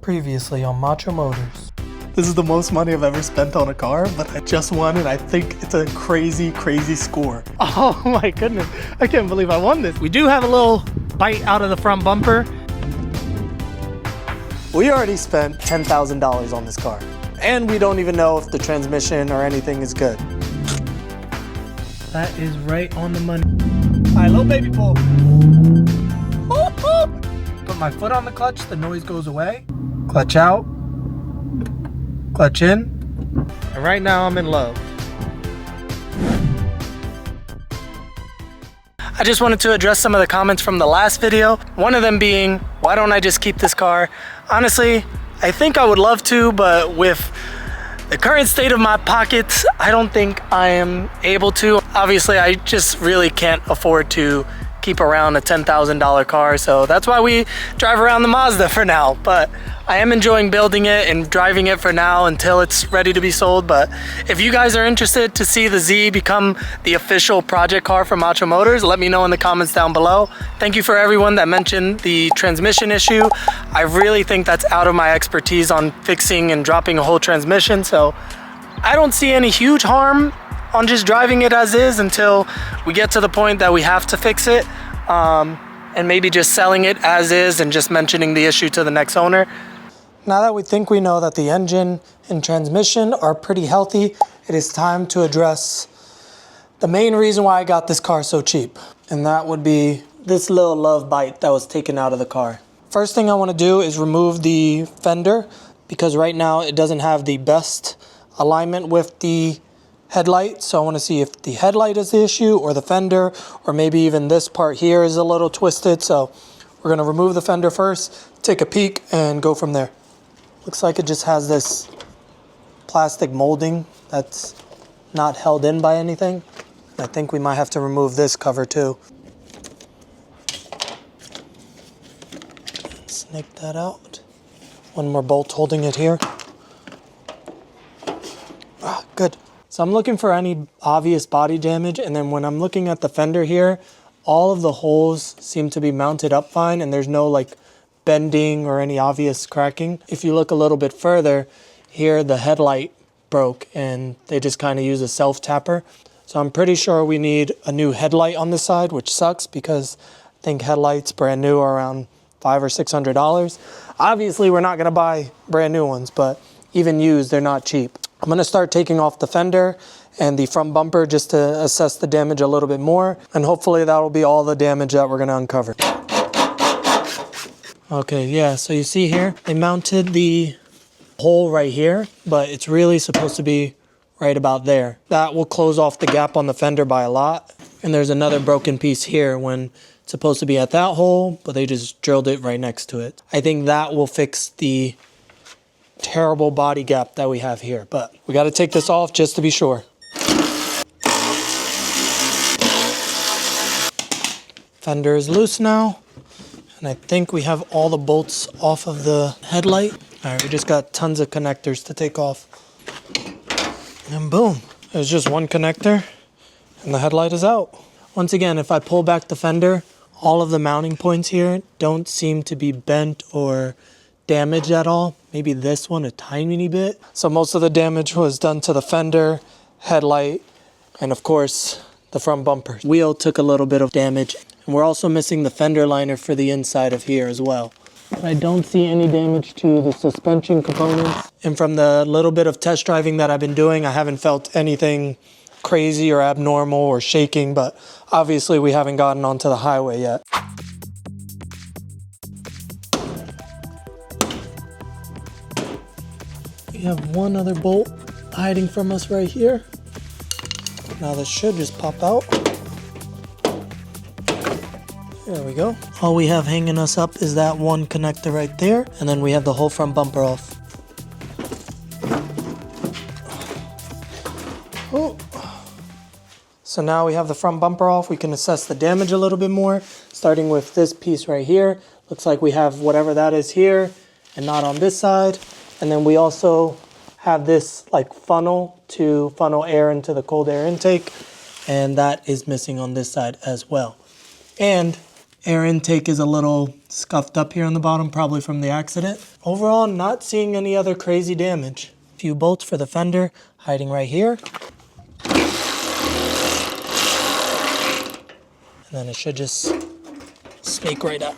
Previously on Macho Motors. This is the most money I've ever spent on a car, but I just won and I think it's a crazy, crazy score. Oh my goodness, I can't believe I won this. We do have a little bite out of the front bumper. We already spent $10,000 on this car, and we don't even know if the transmission or anything is good. That is right on the money. All right, little baby pull. Put my foot on the clutch, the noise goes away. Clutch out, clutch in, and right now I'm in love. I just wanted to address some of the comments from the last video. One of them being, why don't I just keep this car? Honestly, I think I would love to, but with the current state of my pockets, I don't think I am able to. Obviously, I just really can't afford to keep around a $10,000 car, so that's why we drive around the Mazda for now. But I am enjoying building it and driving it for now until it's ready to be sold. But if you guys are interested to see the Z become the official project car for Macho Motors, let me know in the comments down below. Thank you for everyone that mentioned the transmission issue. I really think that's out of my expertise on fixing and dropping a whole transmission, so I don't see any huge harm on just driving it as is until we get to the point that we have to fix it, and maybe just selling it as is and just mentioning the issue to the next owner. Now that we think we know that the engine and transmission are pretty healthy, it is time to address the main reason why I got this car so cheap, and that would be this little love bite that was taken out of the car. First thing I want to do is remove the fender, because right now it doesn't have the best alignment with the headlight. So I want to see if the headlight is the issue or the fender, or maybe even this part here is a little twisted. So we're going to remove the fender first, take a peek, and go from there. Looks like it just has this plastic molding that's not held in by anything. I think we might have to remove this cover too. Snake that out. One more bolt holding it here. Ah, good. So I'm looking for any obvious body damage, and then when I'm looking at the fender here, all of the holes seem to be mounted up fine, and there's no like bending or any obvious cracking. If you look a little bit further, here the headlight broke and they just kind of use a self-tapper. So I'm pretty sure we need a new headlight on this side, which sucks because I think headlights brand new are around $500 or $600. Obviously, we're not gonna buy brand new ones, but even used, they're not cheap. I'm gonna start taking off the fender and the front bumper just to assess the damage a little bit more, and hopefully that'll be all the damage that we're gonna uncover. Okay, yeah, so you see here, they mounted the hole right here, but it's really supposed to be right about there. That will close off the gap on the fender by a lot. And there's another broken piece here when it's supposed to be at that hole, but they just drilled it right next to it. I think that will fix the terrible body gap that we have here, but we got to take this off just to be sure. Fender is loose now, and I think we have all the bolts off of the headlight. All right, we just got tons of connectors to take off, and boom, there's just one connector and the headlight is out. Once again, if I pull back the fender, all of the mounting points here don't seem to be bent or damaged at all. Maybe this one a tiny bit. So most of the damage was done to the fender, headlight, and of course the front bumper. Wheel took a little bit of damage, and we're also missing the fender liner for the inside of here as well. But I don't see any damage to the suspension components. And from the little bit of test driving that I've been doing, I haven't felt anything crazy or abnormal or shaking, but obviously we haven't gotten onto the highway yet. We have one other bolt hiding from us right here. Now this should just pop out. There we go. All we have hanging us up is that one connector right there, and then we have the whole front bumper off. Oh. So now we have the front bumper off. We can assess the damage a little bit more, starting with this piece right here. Looks like we have whatever that is here and not on this side. And then we also have this like funnel to funnel air into the cold air intake, and that is missing on this side as well. And air intake is a little scuffed up here on the bottom, probably from the accident. Overall, not seeing any other crazy damage. A few bolts for the fender hiding right here. And then it should just snake right out.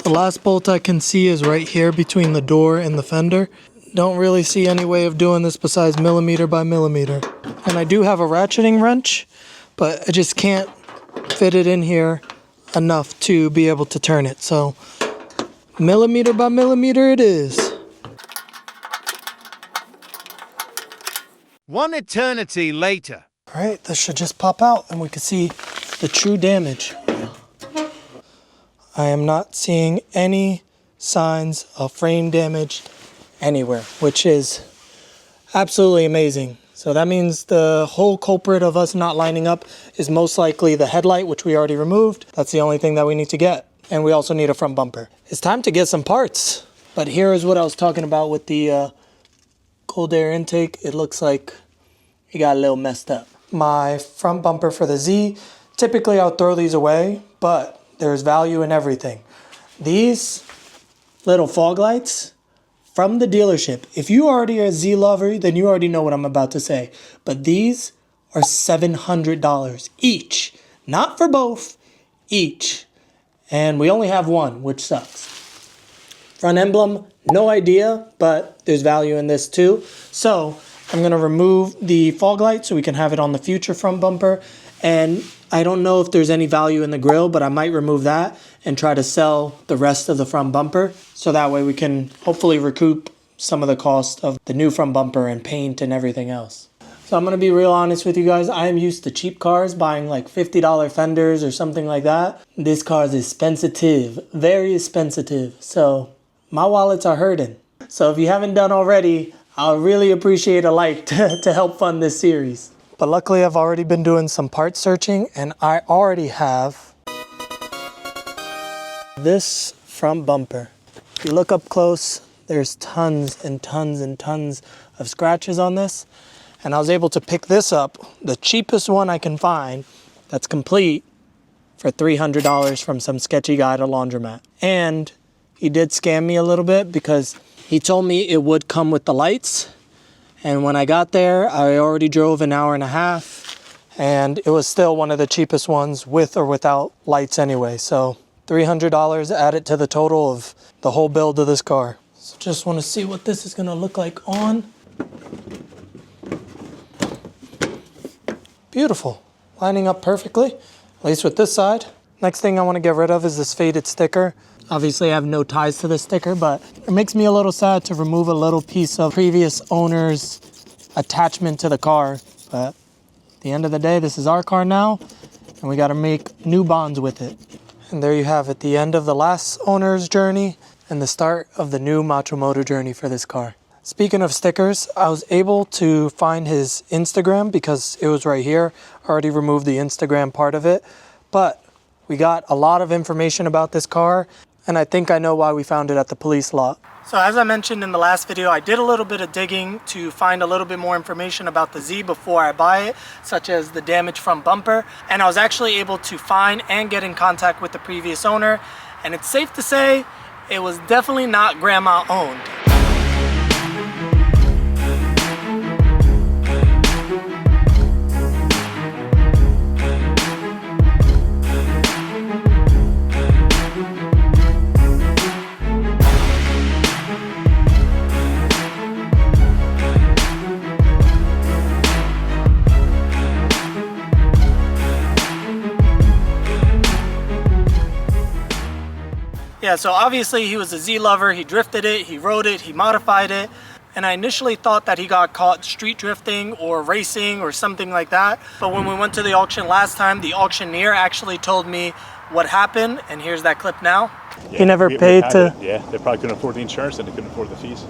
The last bolt I can see is right here between the door and the fender. Don't really see any way of doing this besides millimeter by millimeter. And I do have a ratcheting wrench, but I just can't fit it in here enough to be able to turn it. So millimeter by millimeter it is. One eternity later. All right, this should just pop out and we can see the true damage. I am not seeing any signs of frame damage anywhere, which is absolutely amazing. So that means the whole culprit of us not lining up is most likely the headlight, which we already removed. That's the only thing that we need to get. And we also need a front bumper. It's time to get some parts. But here is what I was talking about with the cold air intake. It looks like it got a little messed up. My front bumper for the Z, typically I'll throw these away, but there's value in everything. These little fog lights from the dealership. If you already are a Z lover, then you already know what I'm about to say. But these are $700 each. Not for both, each. And we only have one, which sucks. Front emblem, no idea, but there's value in this too. So I'm gonna remove the fog light so we can have it on the future front bumper. And I don't know if there's any value in the grill, but I might remove that and try to sell the rest of the front bumper. So that way we can hopefully recoup some of the cost of the new front bumper and paint and everything else. So I'm gonna be real honest with you guys. I am used to cheap cars, buying like $50 fenders or something like that. This car is expensive, very expensive. So my wallets are hurting. So if you haven't done already, I'll really appreciate a like to help fund this series. But luckily I've already been doing some part searching and I already have this front bumper. If you look up close, there's tons and tons and tons of scratches on this. And I was able to pick this up, the cheapest one I can find that's complete, for $300 from some sketchy guy at a laundromat. And he did scam me a little bit because he told me it would come with the lights. And when I got there, I already drove an hour and a half and it was still one of the cheapest ones with or without lights anyway. So $300 added to the total of the whole build of this car. So just want to see what this is going to look like on. Beautiful, lining up perfectly, at least with this side. Next thing I want to get rid of is this faded sticker. Obviously I have no ties to this sticker, but it makes me a little sad to remove a little piece of previous owner's attachment to the car. But at the end of the day, this is our car now, and we got to make new bonds with it. And there you have it, the end of the last owner's journey and the start of the new Macho Moto journey for this car. Speaking of stickers, I was able to find his Instagram because it was right here. I already removed the Instagram part of it, but we got a lot of information about this car, and I think I know why we found it at the police lot. So as I mentioned in the last video, I did a little bit of digging to find a little bit more information about the Z before I buy it, such as the damaged front bumper. And I was actually able to find and get in contact with the previous owner. And it's safe to say it was definitely not grandma owned. Yeah, so obviously he was a Z lover, he drifted it, he rode it, he modified it, and I initially thought that he got caught street drifting or racing or something like that. But when we went to the auction last time, the auctioneer actually told me what happened, and here's that clip now. Yeah, he never paid to... Yeah, they probably couldn't afford the insurance and they couldn't afford the fees.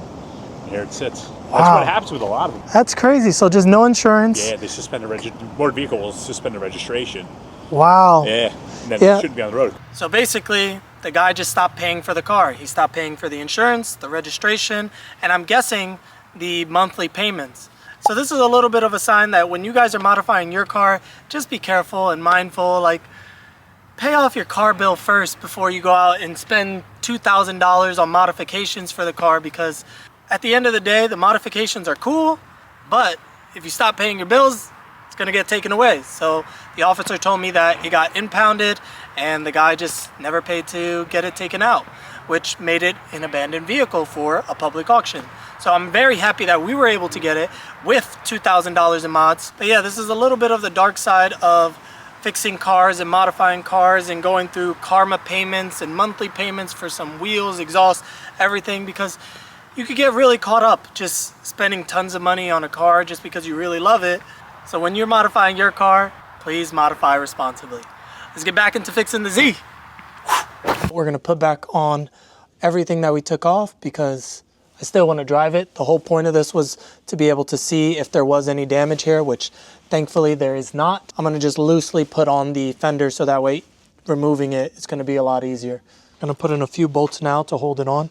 And here it sits. That's Wow. what happens with a lot of them. That's crazy, so just no insurance. Yeah, they suspend the motor vehicle will suspend the registration. Wow. Yeah, and then Yeah. it shouldn't be on the road. So basically, the guy just stopped paying for the car. He stopped paying for the insurance, the registration, and I'm guessing the monthly payments. So this is a little bit of a sign that when you guys are modifying your car, just be careful and mindful. Like, pay off your car bill first before you go out and spend $2,000 on modifications for the car, because at the end of the day, the modifications are cool, but if you stop paying your bills, it's gonna get taken away. So the officer told me that it got impounded and the guy just never paid to get it taken out, which made it an abandoned vehicle for a public auction. So I'm very happy that we were able to get it with $2,000 in mods. But yeah, this is a little bit of the dark side of fixing cars and modifying cars and going through karma payments and monthly payments for some wheels, exhaust, everything, because you could get really caught up just spending tons of money on a car just because you really love it. So when you're modifying your car, please modify responsibly. Let's get back into fixing the Z. We're gonna put back on everything that we took off because I still want to drive it. The whole point of this was to be able to see if there was any damage here, which thankfully there is not. I'm gonna just loosely put on the fender so that way removing it is gonna be a lot easier. I'm gonna put in a few bolts now to hold it on.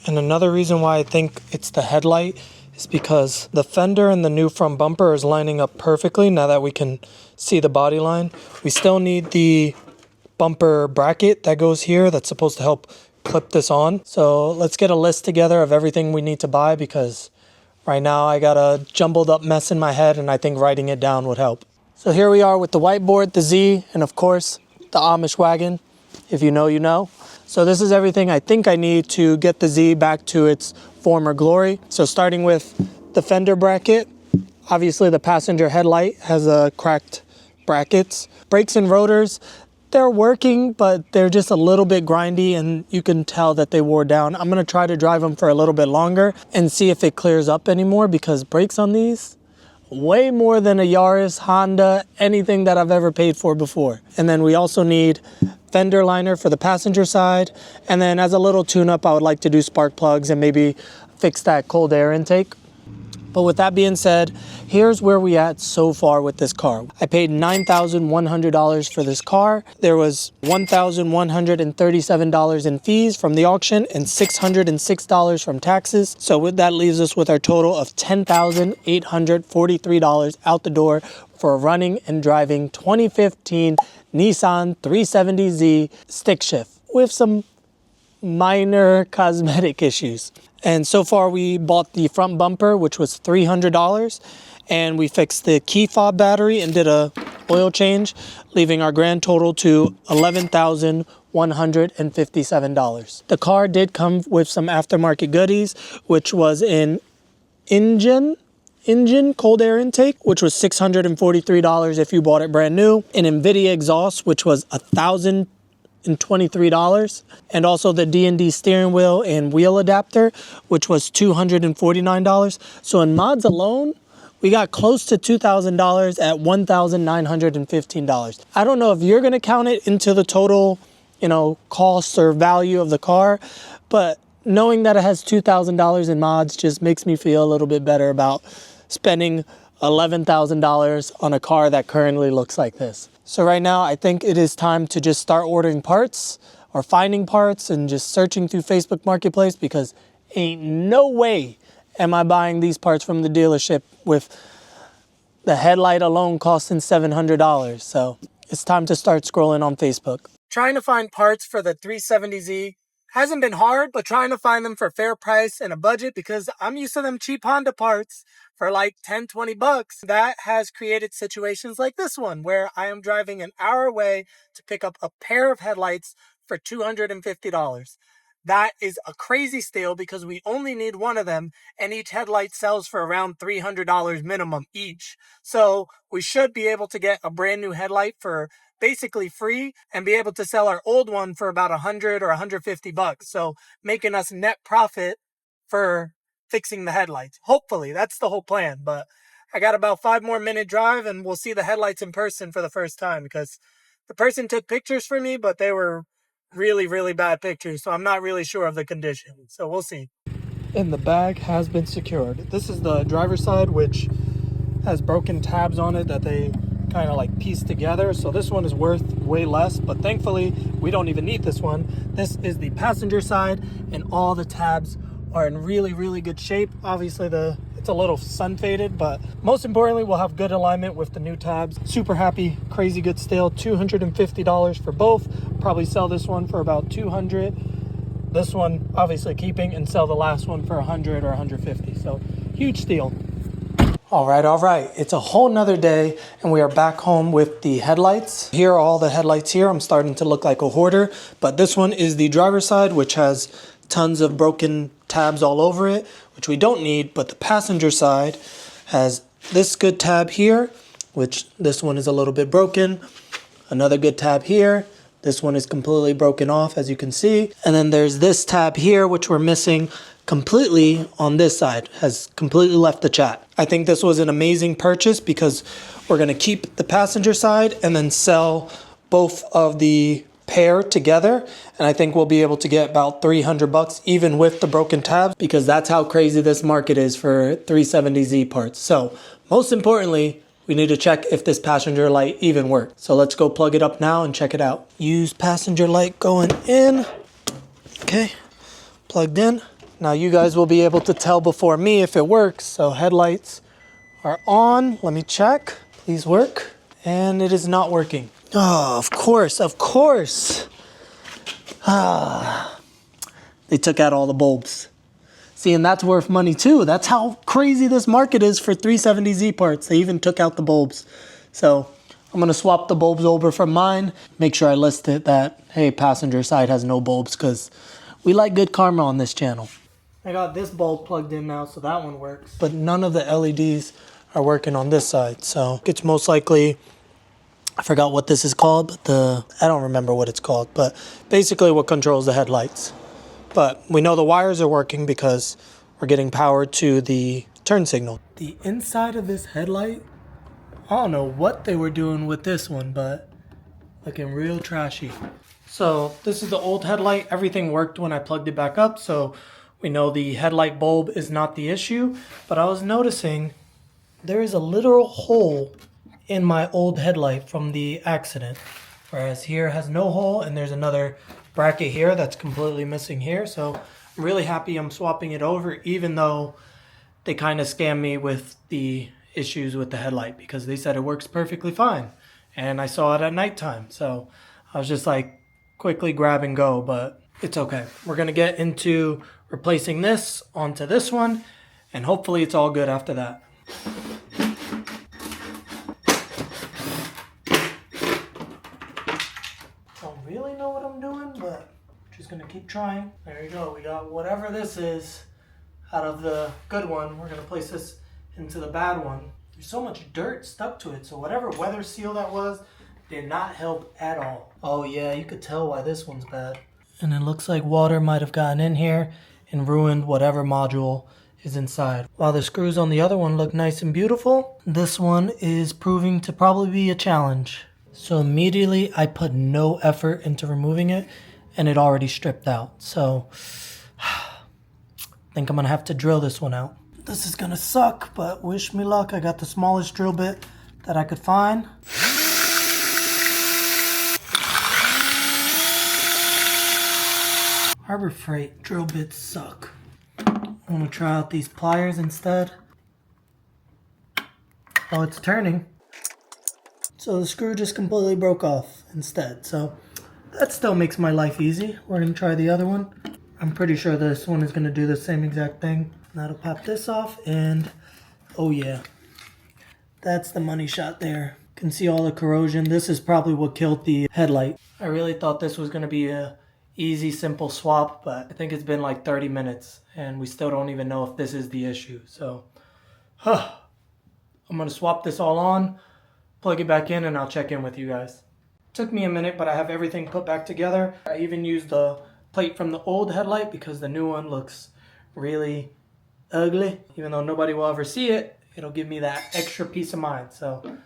And another reason why I think it's the headlight is because the fender and the new front bumper is lining up perfectly now that we can see the body line. We still need the bumper bracket that goes here that's supposed to help clip this on. So let's get a list together of everything we need to buy, because right now I got a jumbled up mess in my head and I think writing it down would help. So here we are with the whiteboard, the Z, and of course the Amish wagon. If you know, you know. So this is everything I think I need to get the Z back to its former glory. So starting with the fender bracket, obviously the passenger headlight has a cracked brackets. Brakes and rotors, they're working, but they're just a little bit grindy and you can tell that they wore down. I'm gonna try to drive them for a little bit longer and see if it clears up anymore, because brakes on these, way more than a Yaris, Honda, anything that I've ever paid for before. And then we also need fender liner for the passenger side. And then as a little tune-up, I would like to do spark plugs and maybe fix that cold air intake. But with that being said, here's where we at so far with this car. I paid $9,100 for this car. There was $1,137 in fees from the auction and $606 from taxes. So that leaves us with our total of $10,843 out the door for a running and driving 2015 Nissan 370Z stick shift with some minor cosmetic issues. And so far we bought the front bumper, which was $300, and we fixed the key fob battery and did a oil change, leaving our grand total to $11,157. The car did come with some aftermarket goodies, which was an engine cold air intake, which was $643 if you bought it brand new, an NVIDIA exhaust, which was $1,023, and also the D&D steering wheel and wheel adapter, which was $249. So in mods alone, we got close to $2,000 at $1,915. I don't know if you're gonna count it into the total, cost or value of the car, but knowing that it has $2,000 in mods just makes me feel a little bit better about spending $11,000 on a car that currently looks like this. So right now, I think it is time to just start ordering parts or finding parts and just searching through Facebook Marketplace, because ain't no way am I buying these parts from the dealership with the headlight alone costing $700. So it's time to start scrolling on Facebook. Trying to find parts for the 370Z hasn't been hard, but trying to find them for fair price and a budget, because I'm used to them cheap Honda parts for like 10, 20 bucks. That has created situations like this one, where I am driving an hour away to pick up a pair of headlights for $250. That is a crazy steal, because we only need one of them, and each headlight sells for around $300 minimum each. So we should be able to get a brand new headlight for basically free and be able to sell our old one for about 100 or 150 bucks. So making us net profit for fixing the headlights. Hopefully, that's the whole plan. But I got about 5 more minute drive and we'll see the headlights in person for the first time, because the person took pictures for me, but they were really, really bad pictures. So I'm not really sure of the condition. So we'll see. And the bag has been secured. This is the driver's side, which has broken tabs on it that they kind of like pieced together. So this one is worth way less, but thankfully we don't even need this one. This is the passenger side, and all the tabs are in really, really good shape. Obviously the It's a little sun faded, but most importantly, we'll have good alignment with the new tabs. Super happy, crazy good still. $250 for both. Probably sell this one for about $200. This one obviously keeping, and sell the last one for $100 or $150. So huge steal. All right. It's a whole nother day and we are back home with the headlights. Here are all the headlights here. I'm starting to look like a hoarder, but this one is the driver's side, which has tons of broken tabs all over it, which we don't need, but the passenger side has this good tab here, which this one is a little bit broken. Another good tab here. This one is completely broken off, as you can see. And then there's this tab here, which we're missing completely on this side, has completely left the chat. I think this was an amazing purchase because we're gonna keep the passenger side and then sell both of the pair together. And I think we'll be able to get about 300 bucks even with the broken tabs, because that's how crazy this market is for 370Z parts. So most importantly, we need to check if this passenger light even works. So let's go plug it up now and check it out. Use passenger light going in. Okay, plugged in. Now you guys will be able to tell before me if it works. So headlights are on. Let me check. Please work. And it is not working. Oh, of course. They took out all the bulbs. See, and that's worth money too. That's how crazy this market is for 370Z parts. They even took out the bulbs. So I'm gonna swap the bulbs over from mine. Make sure I list it that, hey, passenger side has no bulbs, because we like good karma on this channel. I got this bulb plugged in now, so that one works. But none of the LEDs are working on this side. So it's most likely, I forgot what this is called, but I don't remember what it's called, but basically what controls the headlights. But we know the wires are working because we're getting power to the turn signal. The inside of this headlight, I don't know what they were doing with this one, but looking real trashy. So this is the old headlight. Everything worked when I plugged it back up, so we know the headlight bulb is not the issue. But I was noticing there is a literal hole in my old headlight from the accident, whereas here has no hole, and there's another bracket here that's completely missing here. So I'm really happy I'm swapping it over, even though they kind of scammed me with the issues with the headlight, because they said it works perfectly fine and I saw it at nighttime. So I was just like, quickly grab and go, but it's okay. We're gonna get into replacing this onto this one, and hopefully it's all good after that. Really know what I'm doing, but I'm just gonna keep trying. There you go. We got whatever this is out of the good one. We're gonna place this into the bad one. There's so much dirt stuck to it, so whatever weather seal that was did not help at all. Oh yeah, you could tell why this one's bad. And it looks like water might have gotten in here and ruined whatever module is inside. While the screws on the other one look nice and beautiful, this one is proving to probably be a challenge. So immediately I put no effort into removing it and it already stripped out. So I think I'm gonna have to drill this one out. This is gonna suck, but wish me luck. I got the smallest drill bit that I could find. Harbor Freight drill bits suck. I'm gonna try out these pliers instead. Oh, it's turning. So the screw just completely broke off instead. So that still makes my life easy. We're gonna try the other one. I'm pretty sure this one is gonna do the same exact thing. That'll pop this off, and oh yeah, that's the money shot there. Can see all the corrosion. This is probably what killed the headlight. I really thought this was gonna be a easy, simple swap, but I think it's been like 30 minutes and we still don't even know if this is the issue. So I'm gonna swap this all on, plug it back in, and I'll check in with you guys. Took me a minute, but I have everything put back together. I even used the plate from the old headlight because the new one looks really ugly. Even though nobody will ever see it, it'll give me that extra peace of mind. So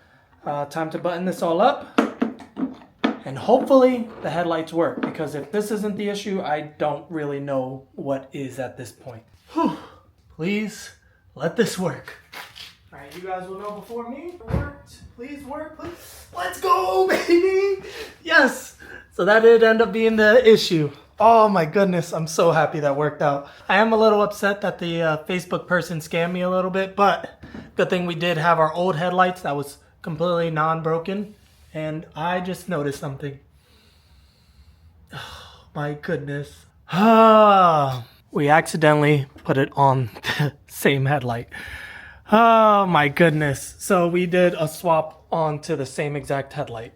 time to button this all up, and hopefully the headlights work, because if this isn't the issue, I don't really know what is at this point. Whew. Please let this work. All right, you guys will know before me. It worked. Please work. Please. Let's go, baby. Yes. So that did end up being the issue. Oh my goodness, I'm so happy that worked out. I am a little upset that the Facebook person scammed me a little bit, but good thing we did have our old headlights that was completely non-broken. And I just noticed something. Oh my goodness. We accidentally put it on the same headlight. Oh my goodness. So we did a swap onto the same exact headlight.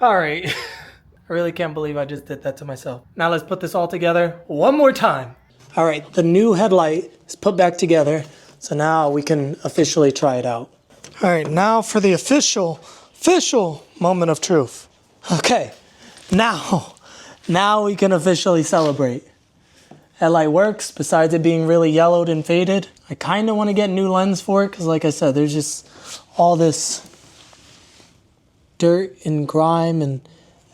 All right. I really can't believe I just did that to myself. Now let's put this all together one more time. All right, the new headlight is put back together. So now we can officially try it out. All right, now for the official moment of truth. Okay, now we can officially celebrate. Headlight works, besides it being really yellowed and faded. I kind of want to get new lens for it because like I said, there's just all this dirt and grime and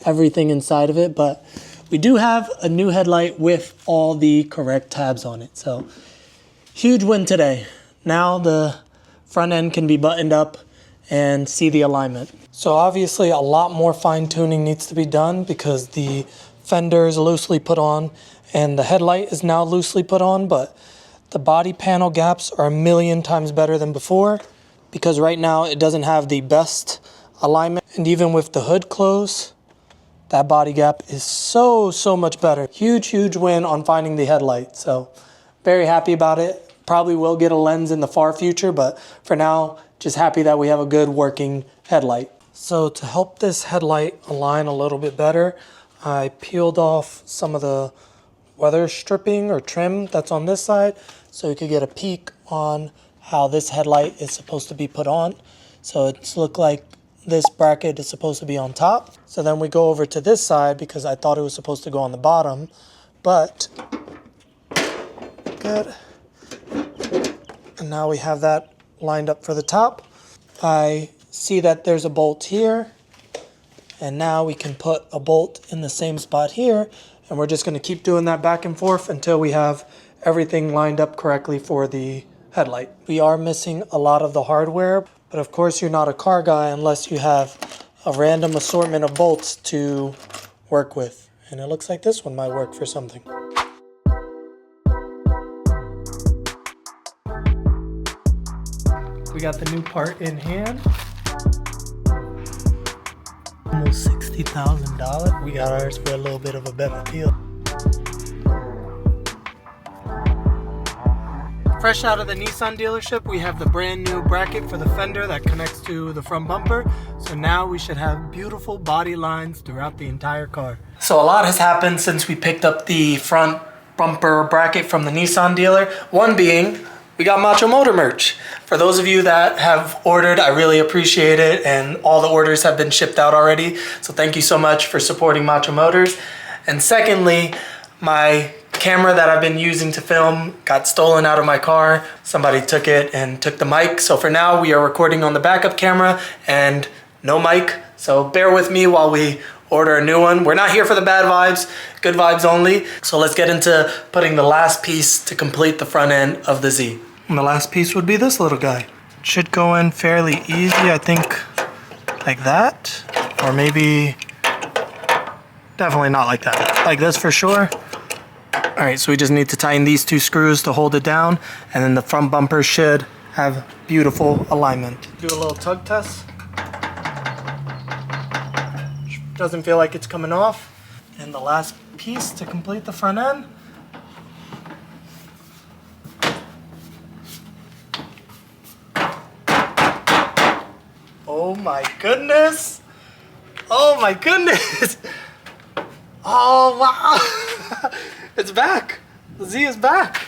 everything inside of it. But we do have a new headlight with all the correct tabs on it. So huge win today. Now the front end can be buttoned up and see the alignment. So obviously a lot more fine tuning needs to be done because the fender is loosely put on and the headlight is now loosely put on, but the body panel gaps are 1,000,000 times better than before because right now it doesn't have the best alignment. And even with the hood closed, that body gap is so much better. Huge win on finding the headlight. So very happy about it. Probably will get a lens in the far future, but for now, just happy that we have a good working headlight. So to help this headlight align a little bit better, I peeled off some of the weather stripping or trim that's on this side so you could get a peek on how this headlight is supposed to be put on. So it's look like this bracket is supposed to be on top. So then we go over to this side because I thought it was supposed to go on the bottom, but good. And now we have that lined up for the top. I see that there's a bolt here, and now we can put a bolt in the same spot here, and we're just going to keep doing that back and forth until we have everything lined up correctly for the headlight. We are missing a lot of the hardware, but of course you're not a car guy unless you have a random assortment of bolts to work with. And it looks like this one might work for something. We got the new part in hand. Almost $60,000. We got ours for a little bit of a better deal. Fresh out of the Nissan dealership, we have the brand new bracket for the fender that connects to the front bumper. So now we should have beautiful body lines throughout the entire car. So a lot has happened since we picked up the front bumper bracket from the Nissan dealer. One being, we got Macho Motor merch. For those of you that have ordered, I really appreciate it, and all the orders have been shipped out already. So thank you so much for supporting Macho Motors. And secondly, my camera that I've been using to film got stolen out of my car. Somebody took it and took the mic. So for now, we are recording on the backup camera and no mic. So bear with me while we order a new one. We're not here for the bad vibes, good vibes only. So let's get into putting the last piece to complete the front end of the Z. And the last piece would be this little guy. It should go in fairly easy, I think, like that. Or maybe, definitely not like that. Like this for sure. All right, so we just need to tighten these two screws to hold it down, and then the front bumper should have beautiful alignment. Do a little tug test. Doesn't feel like it's coming off. And the last piece to complete the front end. Oh my goodness. Oh my goodness. Oh wow. It's back. The Z is back.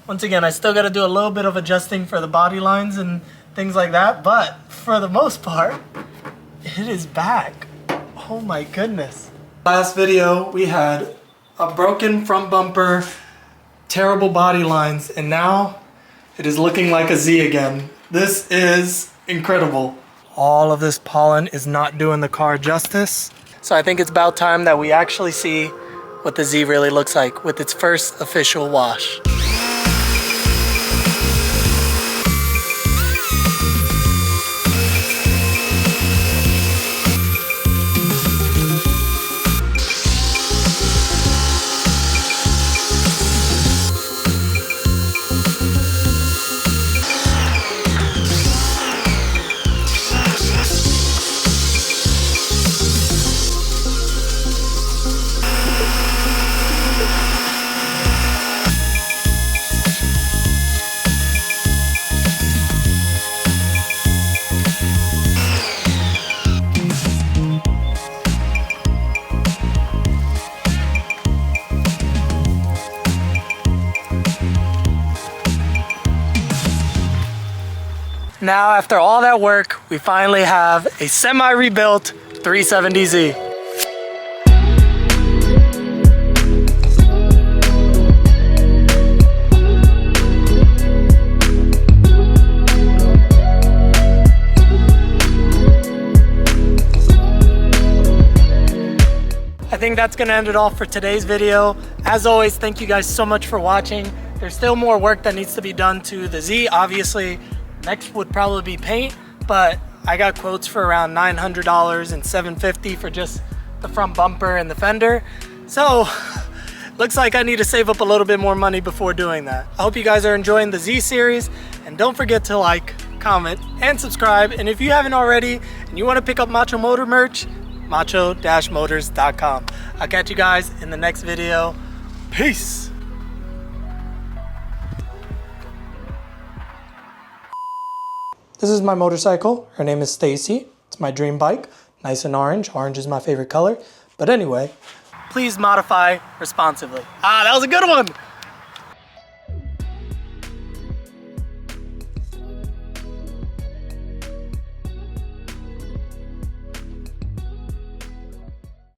Once again, I still got to do a little bit of adjusting for the body lines and things like that, but for the most part, it is back. Oh my goodness. Last video, we had a broken front bumper, terrible body lines, and now it is looking like a Z again. This is incredible. All of this pollen is not doing the car justice. So I think it's about time that we actually see what the Z really looks like with its first official wash. Now, after all that work, we finally have a semi-rebuilt 370Z. I think that's gonna end it all for today's video. As always, thank you guys so much for watching. There's still more work that needs to be done to the Z. Obviously, next would probably be paint, but I got quotes for around $900 and $750 for just the front bumper and the fender. So, looks like I need to save up a little bit more money before doing that. I hope you guys are enjoying the Z series, and don't forget to like, comment, and subscribe. And if you haven't already, and you wanna pick up Macho Motor merch, macho-motors.com. I'll catch you guys in the next video. Peace. This is my motorcycle. Her name is Stacy. It's my dream bike. Nice and orange. Orange is my favorite color. But anyway, please modify responsibly. Ah, that was a good one.